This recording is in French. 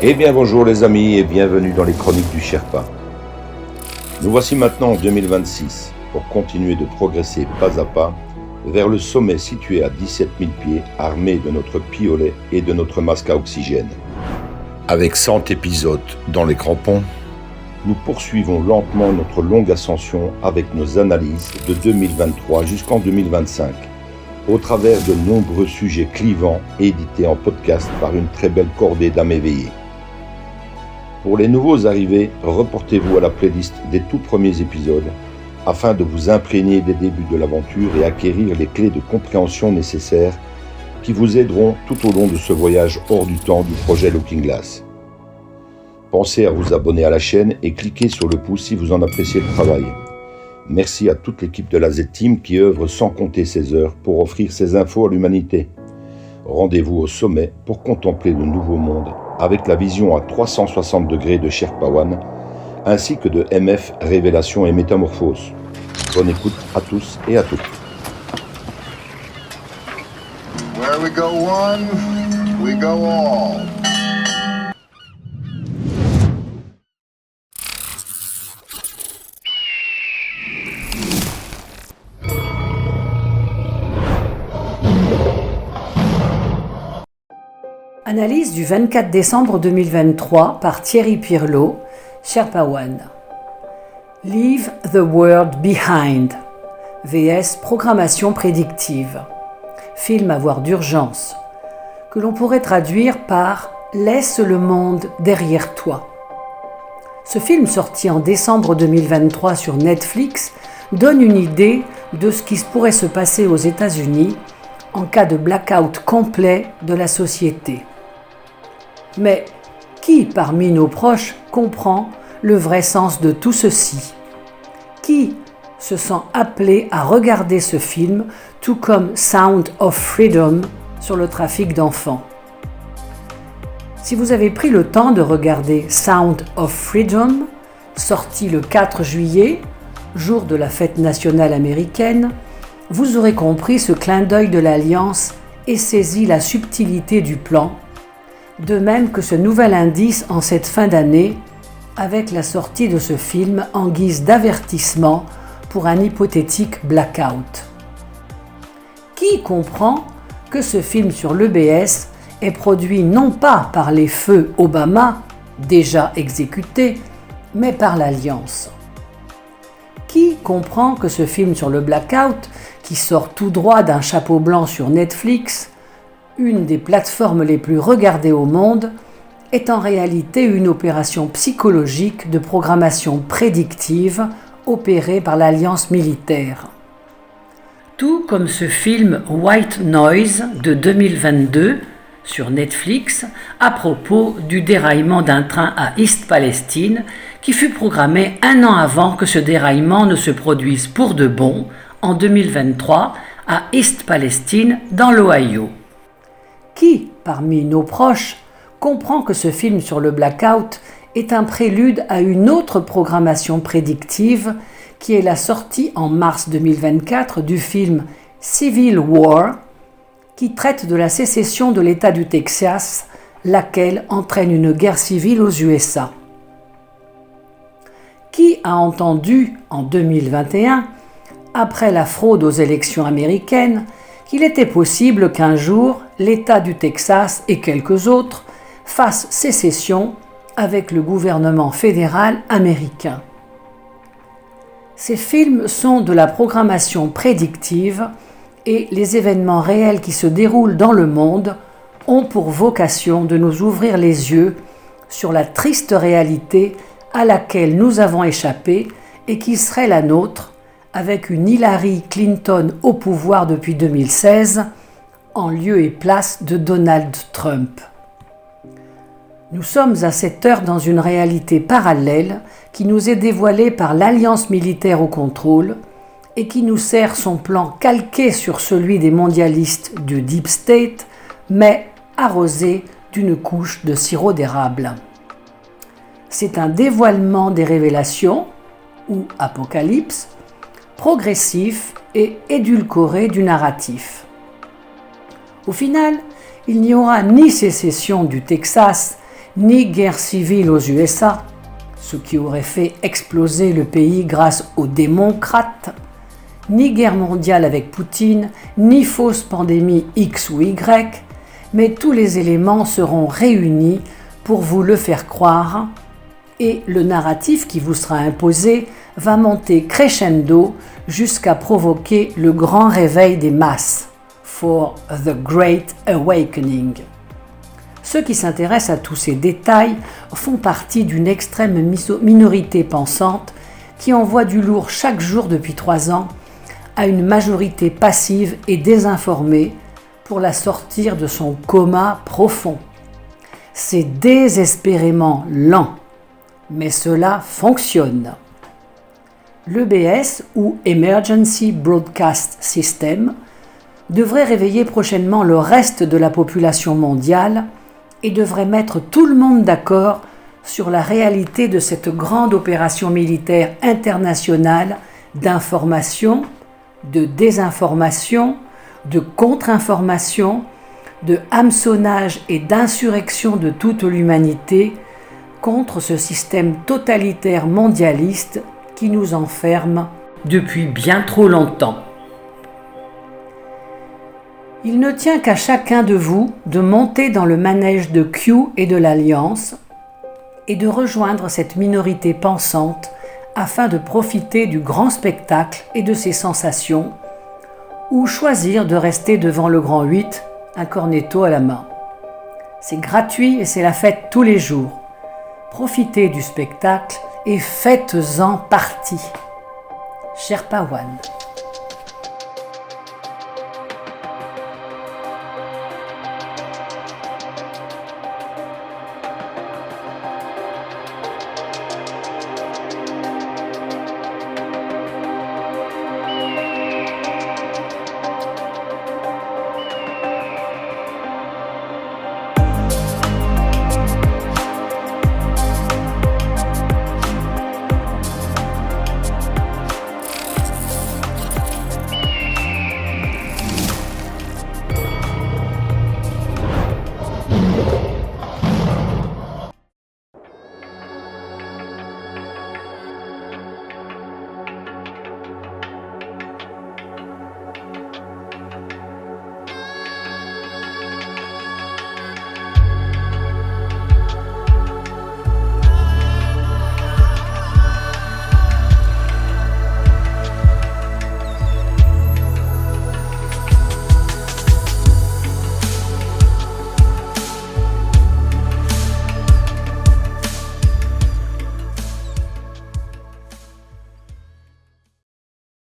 Eh bien bonjour les amis et bienvenue dans les chroniques du Sherpa. Nous voici maintenant en 2026 pour continuer de progresser pas à pas vers le sommet situé à 17 000 pieds armé de notre piolet et de notre masque à oxygène. Avec 100 épisodes dans les crampons, nous poursuivons lentement notre longue ascension avec nos analyses de 2023 jusqu'en 2025 au travers de nombreux sujets clivants édités en podcast par une très belle cordée d'âmes éveillées. Pour les nouveaux arrivés, reportez-vous à la playlist des tout premiers épisodes afin de vous imprégner des débuts de l'aventure et acquérir les clés de compréhension nécessaires qui vous aideront tout au long de ce voyage hors du temps du projet Looking Glass. Pensez à vous abonner à la chaîne et cliquez sur le pouce si vous en appréciez le travail. Merci à toute l'équipe de la Z-Team qui œuvre sans compter ses heures pour offrir ces infos à l'humanité. Rendez-vous au sommet pour contempler le nouveau monde avec la vision à 360 degrés de Sherpa One ainsi que de MF Révélation et Métamorphose. Bonne écoute à tous et à toutes. Where we go one, we go all. Analyse du 24 décembre 2023 par Thierry Pirlot, Sherpa One. Leave the world behind. VS Programmation prédictive. Film à voir d'urgence. Que l'on pourrait traduire par Laisse le monde derrière toi. Ce film sorti en décembre 2023 sur Netflix donne une idée de ce qui pourrait se passer aux États-Unis en cas de blackout complet de la société. Mais qui parmi nos proches comprend le vrai sens de tout ceci? Qui se sent appelé à regarder ce film, tout comme Sound of Freedom sur le trafic d'enfants? Si vous avez pris le temps de regarder Sound of Freedom, sorti le 4 juillet, jour de la fête nationale américaine, vous aurez compris ce clin d'œil de l'Alliance et saisi la subtilité du plan, de même que ce nouvel indice en cette fin d'année avec la sortie de ce film en guise d'avertissement pour un hypothétique blackout. Qui comprend que ce film sur l'EBS est produit non pas par les feux Obama, déjà exécutés, mais par l'Alliance? Qui comprend que ce film sur le blackout, qui sort tout droit d'un chapeau blanc sur Netflix, une des plateformes les plus regardées au monde, est en réalité une opération psychologique de programmation prédictive opérée par l'Alliance militaire? Tout comme ce film White Noise de 2022 sur Netflix à propos du déraillement d'un train à East Palestine qui fut programmé un an avant que ce déraillement ne se produise pour de bon en 2023 à East Palestine dans l'Ohio. Qui, parmi nos proches, comprend que ce film sur le blackout est un prélude à une autre programmation prédictive qui est la sortie en mars 2024 du film Civil War, qui traite de la sécession de l'État du Texas, laquelle entraîne une guerre civile aux USA. Qui a entendu en 2021, après la fraude aux élections américaines, qu'il était possible qu'un jour l'État du Texas et quelques autres fassent sécession avec le gouvernement fédéral américain? Ces films sont de la programmation prédictive et les événements réels qui se déroulent dans le monde ont pour vocation de nous ouvrir les yeux sur la triste réalité à laquelle nous avons échappé et qui serait la nôtre avec une Hillary Clinton au pouvoir depuis 2016 en lieu et place de Donald Trump. Nous sommes à cette heure dans une réalité parallèle qui nous est dévoilée par l'Alliance militaire au contrôle et qui nous sert son plan calqué sur celui des mondialistes du Deep State, mais arrosé d'une couche de sirop d'érable. C'est un dévoilement des révélations, ou apocalypse, progressif et édulcoré du narratif. Au final, il n'y aura ni sécession du Texas, ni guerre civile aux USA, ce qui aurait fait exploser le pays grâce aux démocrates, ni guerre mondiale avec Poutine, ni fausse pandémie X ou Y, mais tous les éléments seront réunis pour vous le faire croire, et le narratif qui vous sera imposé va monter crescendo jusqu'à provoquer le grand réveil des masses, for the Great Awakening. Ceux qui s'intéressent à tous ces détails font partie d'une extrême minorité pensante qui envoie du lourd chaque jour depuis 3 ans à une majorité passive et désinformée pour la sortir de son coma profond. C'est désespérément lent, mais cela fonctionne. L'EBS, ou Emergency Broadcast System, devrait réveiller prochainement le reste de la population mondiale et devrait mettre tout le monde d'accord sur la réalité de cette grande opération militaire internationale d'information, de désinformation, de contre-information, de hameçonnage et d'insurrection de toute l'humanité contre ce système totalitaire mondialiste qui nous enferme depuis bien trop longtemps. Il ne tient qu'à chacun de vous de monter dans le manège de Q et de l'Alliance et de rejoindre cette minorité pensante afin de profiter du grand spectacle et de ses sensations, ou choisir de rester devant le grand 8, un cornetto à la main. C'est gratuit et c'est la fête tous les jours. Profitez du spectacle et faites-en partie. Sherpa One.